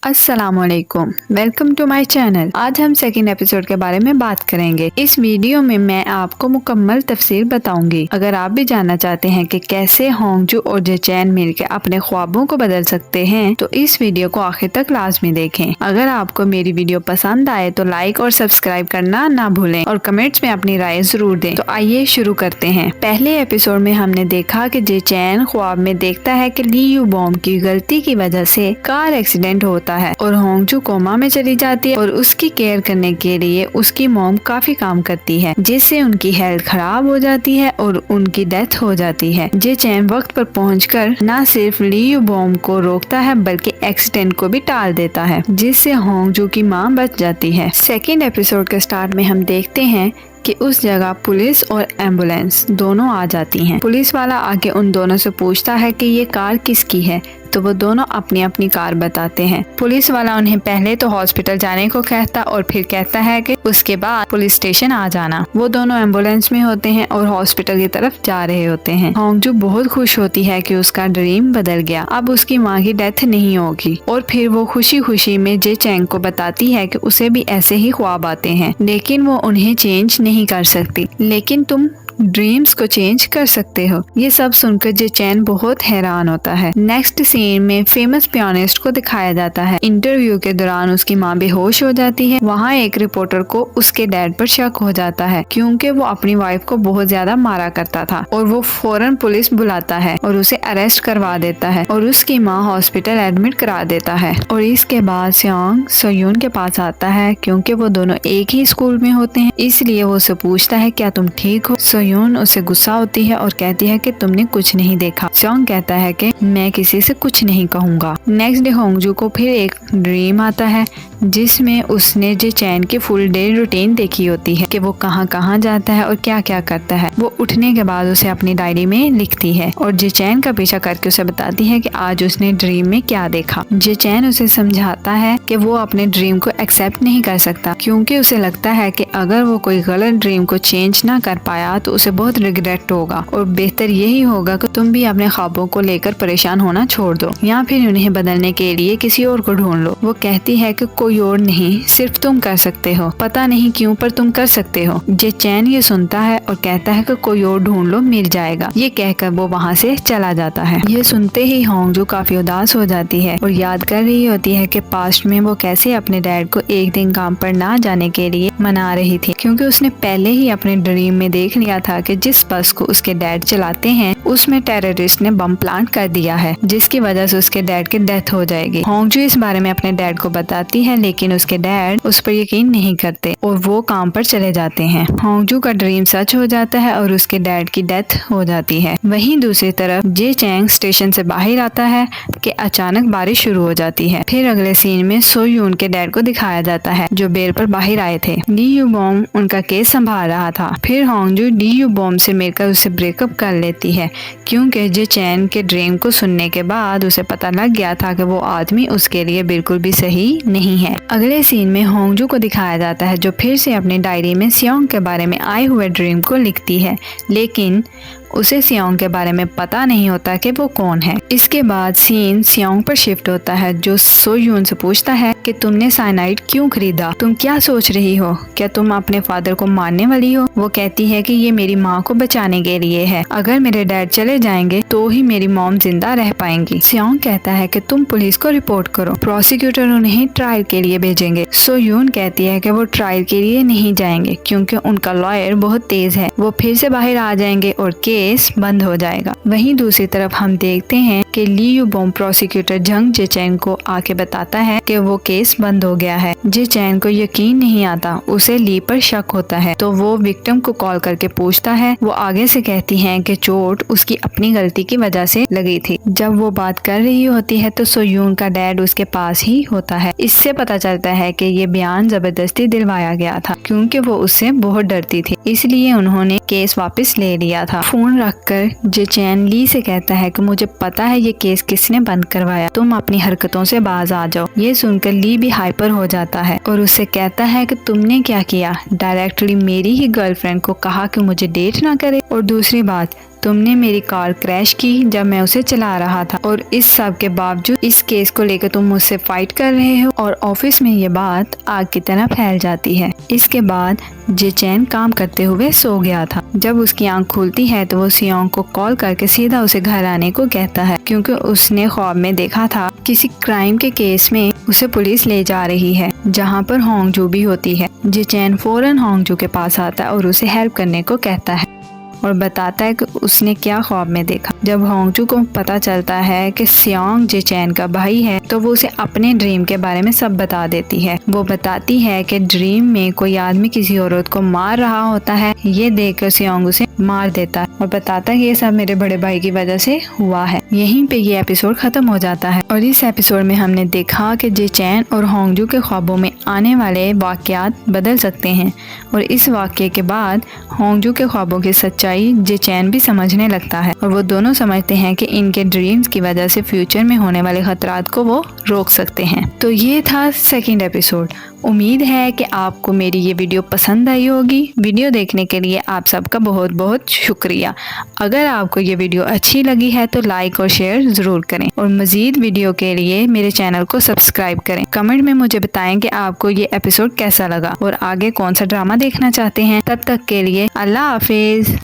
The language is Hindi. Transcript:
अस्सलामुअलैकुम, वेलकम टू माय चैनल। आज हम सेकंड एपिसोड के बारे में बात करेंगे। इस वीडियो में मैं आपको मुकम्मल तफसीर बताऊंगी। अगर आप भी जानना चाहते हैं कि कैसे होंगजू और जे चैन मिलकर अपने ख्वाबों को बदल सकते हैं तो इस वीडियो को आखिर तक लाजमी देखें। अगर आपको मेरी वीडियो पसंद आए तो लाइक और सब्सक्राइब करना ना भूलें और कमेंट्स में अपनी राय जरूर दें। तो आइए शुरू करते हैं। पहले एपिसोड में हमने देखा कि जे चैन ख्वाब में देखता है कि ली यू बॉम की गलती की वजह से कार एक्सीडेंट होता है और होंगजू कोमा में चली जाती है और उसकी केयर करने के लिए उसकी मॉम काफी काम करती है, जिससे उनकी हेल्थ खराब हो जाती है और उनकी डेथ हो जाती है। जे चैन वक्त पर पहुंचकर न सिर्फ ली यू बॉम को रोकता है बल्कि एक्सीडेंट को भी टाल देता है, जिससे होंगजू की माँ बच जाती है। सेकेंड एपिसोड के स्टार्ट में हम देखते हैं कि उस जगह पुलिस और एम्बुलेंस दोनों आ जाती हैं। पुलिस वाला आके उन दोनों से पूछता है कि ये कार किसकी है, तो वो दोनों अपनी अपनी कार बताते हैं। पुलिस वाला उन्हें पहले तो हॉस्पिटल जाने को कहता और फिर कहता है कि उसके बाद पुलिस स्टेशन आ जाना। वो दोनों एम्बुलेंस में होते हैं और हॉस्पिटल की तरफ जा रहे होते हैं। होंगजू बहुत खुश होती है कि उसका ड्रीम बदल गया, अब उसकी माँ की डेथ नहीं होगी और फिर वो खुशी खुशी में जे चैंग को बताती है कि उसे भी ऐसे ही ख्वाब आते हैं, लेकिन वो उन्हें चेंज नहीं कर सकती। लेकिन तुम ड्रीम्स को चेंज कर सकते हो। ये सब सुनकर जे चैन बहुत हैरान होता है। नेक्स्ट सीन में फेमस पियानिस्ट को दिखाया जाता है। इंटरव्यू के दौरान उसकी माँ बेहोश हो जाती है। वहाँ एक रिपोर्टर को उसके डैड पर शक हो जाता है क्योंकि वो अपनी वाइफ को बहुत ज्यादा मारा करता था और वो फौरन पुलिस बुलाता है और उसे अरेस्ट करवा देता है और उसकी माँ हॉस्पिटल एडमिट करा देता है। और इसके बाद सियोंग सोयून के पास आता है क्योंकि वो दोनों एक ही स्कूल में होते हैं, इसलिए वो उसे पूछता है क्या तुम ठीक हो। सोयून उससे गुस्सा होती है और कहती है कि तुमने कुछ नहीं देखा। सियोंग कहता है कि मैं किसी से कुछ नहीं कहूँगा। नेक्स्ट डे होंगजू को फिर एक ड्रीम आता है जिसमें उसने जे चैन की फुल डे रूटीन देखी होती है कि वो कहाँ कहाँ जाता है और क्या क्या करता है। वो उठने के बाद उसे अपनी डायरी में लिखती है और जे चैन का पीछा करके उसे बताती है कि आज उसने ड्रीम में क्या देखा। जे चैन उसे समझाता है कि वो अपने ड्रीम को एक्सेप्ट नहीं कर सकता क्योंकि उसे लगता है कि अगर वो कोई गलत ड्रीम को चेंज ना कर पाया तो उसे बहुत रिग्रेट होगा और बेहतर यही होगा कि तुम भी अपने ख्वाबों को लेकर परेशान होना छोड़ दो या फिर उन्हें बदलने के लिए किसी और को ढूंढ लो। वो कहती है कि कोई और नहीं, सिर्फ तुम कर सकते हो, पता नहीं क्यों पर तुम कर सकते हो। जे चैन ये सुनता है और कहता है कि कोई और ढूंढ लो, मिल जाएगा। ये कहकर वो वहाँ से चला जाता है। ये सुनते ही होंगजू काफी उदास हो जाती है और याद कर रही होती है कि पास्ट में वो कैसे अपने डैड को एक दिन काम पर ना जाने के लिए मना रही थी क्योंकि उसने पहले ही अपने ड्रीम में देख लिया था कि जिस बस को उसके डैड चलाते हैं उसमें टेररिस्ट ने बम प्लांट कर दिया है जिसकी वजह से उसके डैड की डेथ हो जाएगी। होंगजू इस बारे में अपने डैड को बताती है लेकिन उसके डैड उस पर यकीन नहीं करते और वो काम पर चले जाते हैं। होंगजू का ड्रीम सच हो जाता है और उसके डैड की डेथ हो जाती है। वहीं दूसरी तरफ जे चैंग स्टेशन से बाहर आता है कि अचानक बारिश शुरू हो जाती है। फिर अगले सीन में सोयून के डैड को दिखाया जाता है जो बेर पर बाहर आए थे। ली यू बॉम उनका केस संभाल रहा था। फिर होंगजू ली यू बॉम से मिलकर उससे ब्रेकअप कर लेती है क्योंकि जे चैन के ड्रीम को सुनने के बाद उसे पता लग गया था कि वो आदमी उसके लिए बिल्कुल भी सही नहीं है। अगले सीन में होंगजू को दिखाया जाता है जो फिर से अपनी डायरी में सियोंग के बारे में आए हुए ड्रीम को लिखती है, लेकिन उसे सियोंग के बारे में पता नहीं होता कि वो कौन है। इसके बाद सीन सियोंग पर शिफ्ट होता है जो सोयून से पूछता है कि तुमने साइनाइड क्यों खरीदा, तुम क्या सोच रही हो, क्या तुम अपने फादर को मारने वाली हो। वो कहती है कि ये मेरी माँ को बचाने के लिए है, अगर मेरे डैड चले जाएंगे तो ही मेरी मॉम जिंदा रह पाएंगी। सियोंग कहता है कि तुम पुलिस को रिपोर्ट करो, प्रोसिक्यूटर उन्हें ट्रायल के लिए भेजेंगे। सोयून कहती है कि वो ट्रायल के लिए नहीं जाएंगे क्योंकि उनका लॉयर बहुत तेज है, वो फिर से बाहर आ जाएंगे और केस बंद हो जाएगा। वहीं दूसरी तरफ हम देखते हैं कि ली यू बॉम प्रोसिक्यूटर जंग जे चैन को आके बताता है कि वो केस बंद हो गया है। जे चैन को यकीन नहीं आता, उसे ली पर शक होता है तो वो विक्टिम को कॉल करके पूछता है। वो आगे से कहती है कि चोट उसकी अपनी गलती की वजह से लगी थी। जब वो बात कर रही होती है तो सोयून का डैड उसके पास ही होता है। इससे पता चलता है कि ये बयान जबरदस्ती दिलवाया गया था क्योंकि वो उससे बहुत डरती थी, इसलिए उन्होंने केस वापस ले लिया था। फोन रखकर जे चैन ली से कहता है कि मुझे पता है ये केस किसने बंद करवाया, तुम अपनी हरकतों से बाज आ जाओ। ये सुनकर ली भी हाइपर हो जाता है और उससे कहता है कि तुमने क्या किया, डायरेक्टली मेरी ही गर्लफ्रेंड को कहा कि मुझे डेट ना करे। और दूसरी बात, तुमने मेरी कार क्रैश की जब मैं उसे चला रहा था और इस सब के बावजूद इस केस को लेकर तुम मुझसे फाइट कर रहे हो। और ऑफिस में ये बात आग की तरह फैल जाती है। इसके बाद जे चैन काम करते हुए सो गया था। जब उसकी आंख खुलती है तो वो सियोंग को कॉल करके सीधा उसे घर आने को कहता है, क्योंकि उसने ख्वाब में देखा था किसी क्राइम के केस में उसे पुलिस ले जा रही है जहाँ पर होंगजू भी होती है। जे चैन फौरन होंगजू के पास आता है और उसे हेल्प करने को कहता है और बताता है कि उसने क्या ख्वाब में देखा। जब होंगजू को पता चलता है कि सियोंग जे चैन का भाई है तो वो उसे अपने ड्रीम के बारे में सब बता देती है। वो बताती है कि ड्रीम में कोई आदमी किसी औरत को मार रहा होता है। ये देखकर सियोंग उसे मार देता है और बताता है कि ये सब मेरे बड़े भाई की वजह से हुआ है। यहीं पे ये एपिसोड खत्म हो जाता है। और इस एपिसोड में हमने देखा कि जे चैन और होंगजू के ख्वाबों में आने वाले वाकयात बदल सकते हैं और इस वाक्य के बाद होंगजू के ख्वाबों की सच्चाई जे चैन भी समझने लगता है और वो दोनों समझते हैं कि इनके ड्रीम्स की वजह से फ्यूचर में होने वाले खतरात को वो रोक सकते हैं। तो ये था सेकंड एपिसोड। उम्मीद है कि आपको मेरी ये वीडियो पसंद आई होगी। वीडियो देखने के लिए आप सबका बहुत बहुत शुक्रिया। अगर आपको ये वीडियो अच्छी लगी है तो लाइक और शेयर ज़रूर करें और मज़ीद वीडियो के लिए मेरे चैनल को सब्सक्राइब करें। कमेंट में मुझे बताएं कि आपको ये एपिसोड कैसा लगा और आगे कौन सा ड्रामा देखना चाहते हैं। तब तक के लिए अल्लाह हाफिज़।